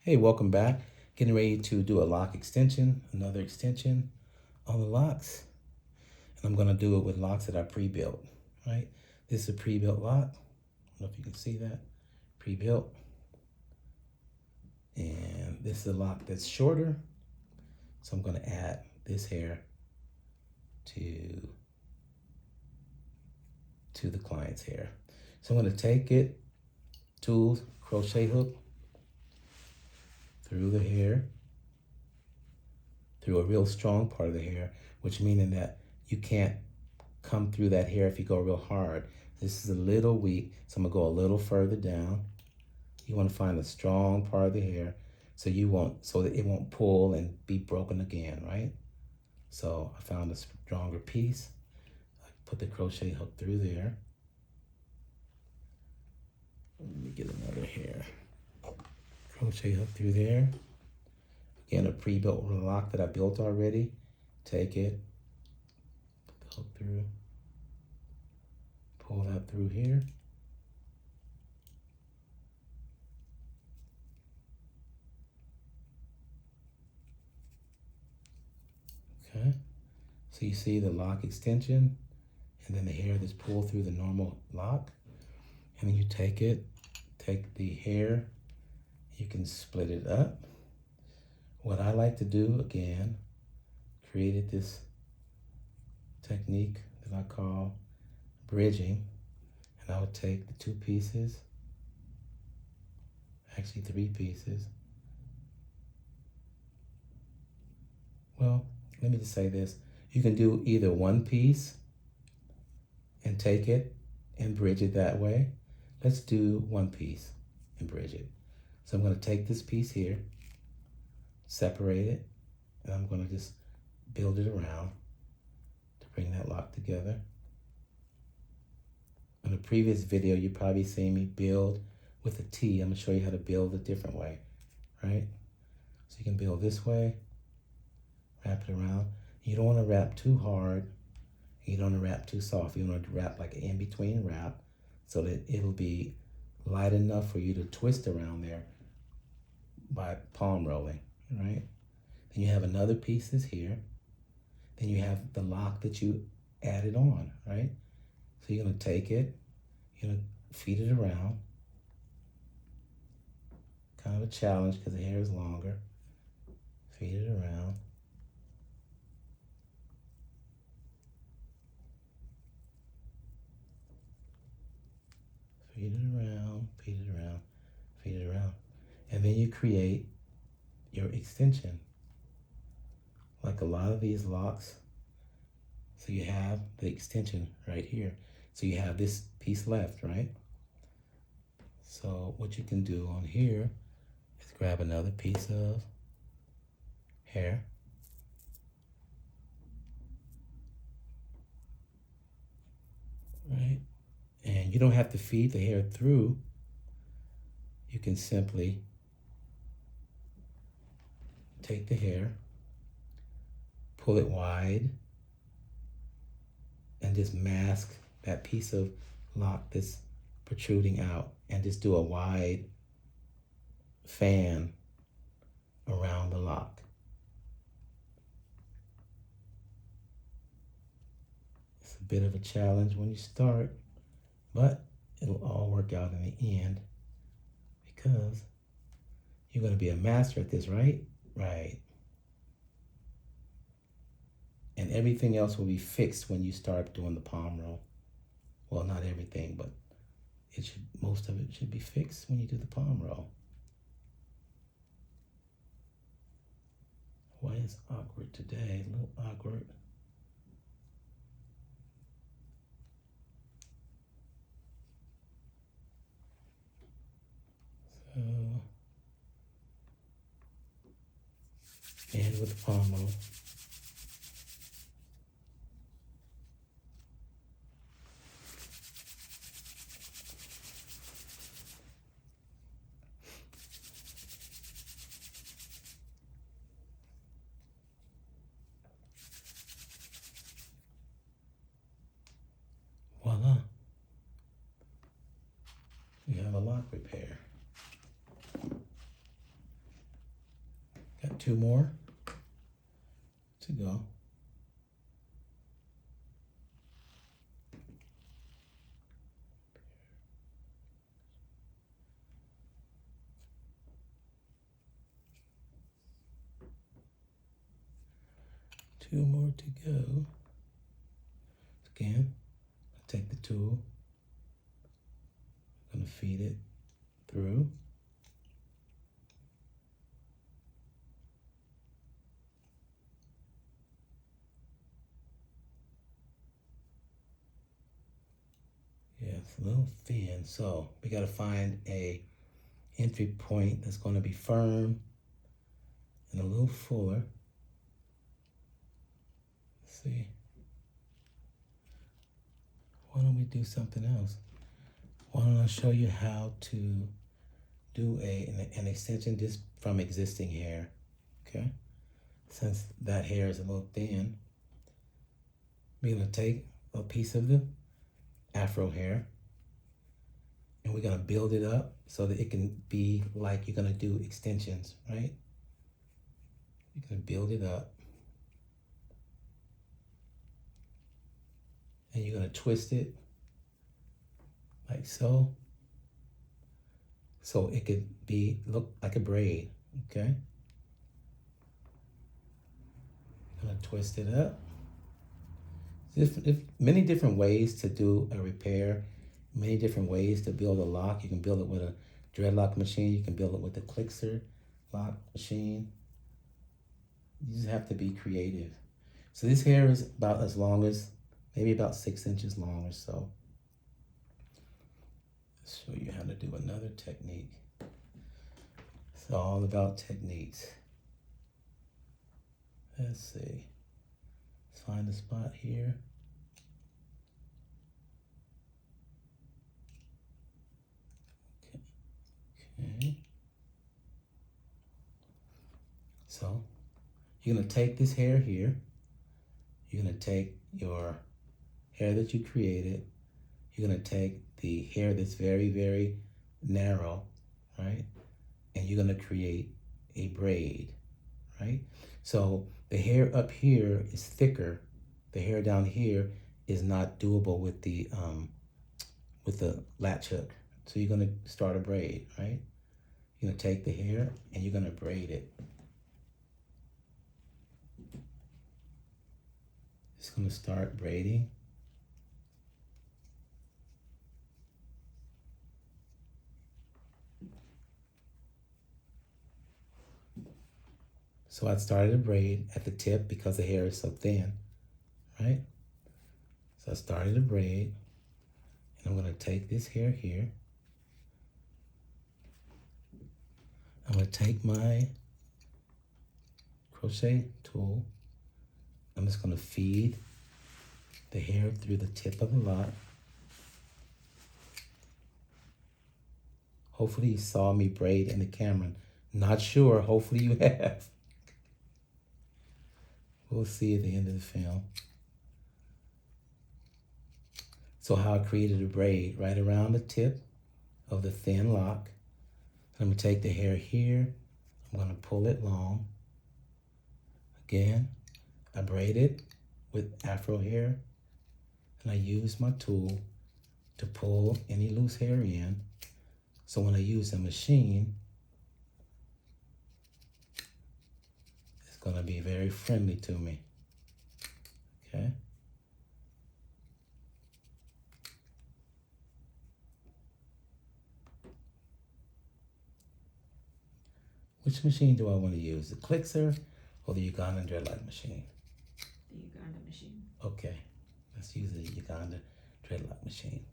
Hey, welcome back. Getting ready to do a lock extension, another extension on the locks. And I'm gonna do it with locks that I pre-built, right? This is a pre-built lock. I don't know if you can see that. Pre-built. And this is a lock that's shorter. So I'm gonna add this here to the client's hair. So I'm gonna take it, tools, crochet hook, through the hair, through a real strong part of the hair, which meaning that you can't come through that hair if you go real hard. This is a little weak, so I'm gonna go a little further down. You wanna find a strong part of the hair so that it won't pull and be broken again, right? So I found a stronger piece. I put the crochet hook through there. Let me get another hair. Crochet hook through there. Again, a pre-built lock that I built already. Take it, put the hook through, pull that through here. Okay, so you see the lock extension and then the hair that's pulled through the normal lock. And then you take the hair, you can split it up. What I like to do, again, created this technique that I call bridging. And I would take the two pieces, actually three pieces. Well, let me just say this. You can do either one piece and take it and bridge it that way. Let's do one piece and bridge it. So I'm gonna take this piece here, separate it, and I'm gonna just build it around to bring that lock together. In a previous video, you probably seen me build with a T. I'm gonna show you how to build a different way, right? So you can build this way, wrap it around. You don't wanna wrap too hard. You don't wanna wrap too soft. You wanna wrap like an in-between wrap so that it'll be light enough for you to twist around there by palm rolling, right? Then you have another piece that's here. Then you have the lock that you added on, right? So you're gonna take it, you're gonna feed it around. Kind of a challenge because the hair is longer. Feed it around. Feed it around, feed it around, feed it around. And then you create your extension. Like a lot of these locks. So you have the extension right here. So you have this piece left, right? So what you can do on here is grab another piece of hair. Right? And you don't have to feed the hair through. You can simply take the hair, pull it wide, and just mask that piece of lock that's protruding out and just do a wide fan around the lock. It's a bit of a challenge when you start, but it'll all work out in the end because you're going to be a master at this, right? Right. And everything else will be fixed when you start doing the palm roll. Well, not everything, but most of it should be fixed when you do the palm roll. Why is awkward today? A little awkward. So, and with the palm roll. Voila. You have a lock repair. Got 2 more to go. Two more to go. Again, take the tool. I'm gonna feed it through. Yeah, it's a little thin, so we gotta find a entry point that's gonna be firm and a little fuller. Let's see. Why don't we do something else? Why don't I show you how to do an extension just from existing hair, okay? Since that hair is a little thin, we're gonna take a piece of the afro hair and we're gonna build it up so that it can be like you're gonna do extensions, right? You're gonna build it up and you're gonna twist it like so. So it could look like a braid, okay? I'm gonna twist it up. There's many different ways to do a repair, many different ways to build a lock. You can build it with a dreadlock machine. You can build it with a clixer lock machine. You just have to be creative. So this hair is about as long as, maybe about 6 inches long or so. Let's show you how to do another technique. It's all about techniques. Let's see. Let's find a spot here. Okay. So you're gonna take this hair here. You're gonna take your hair that you created. You're gonna take the hair that's very, very narrow, right? And you're gonna create a braid, right? So the hair up here is thicker. The hair down here is not doable with the latch hook. So you're gonna start a braid, right? You're gonna take the hair and you're gonna braid it. Just gonna start braiding. So I started a braid at the tip because the hair is so thin, right? So I started a braid and I'm gonna take this hair here. I'm gonna take my crochet tool. I'm just gonna feed the hair through the tip of the lock. Hopefully you saw me braid in the camera. Not sure, hopefully you have. We'll see at the end of the film. So how I created a braid right around the tip of the thin lock. I'm gonna take the hair here. I'm gonna pull it long. Again, I braid it with afro hair. And I use my tool to pull any loose hair in. So when I use a machine, it's gonna be very friendly to me, okay? Which machine do I want to use? The clixer or the Ugandan dreadlock machine? The Uganda machine. Okay, let's use the Uganda dreadlock machine.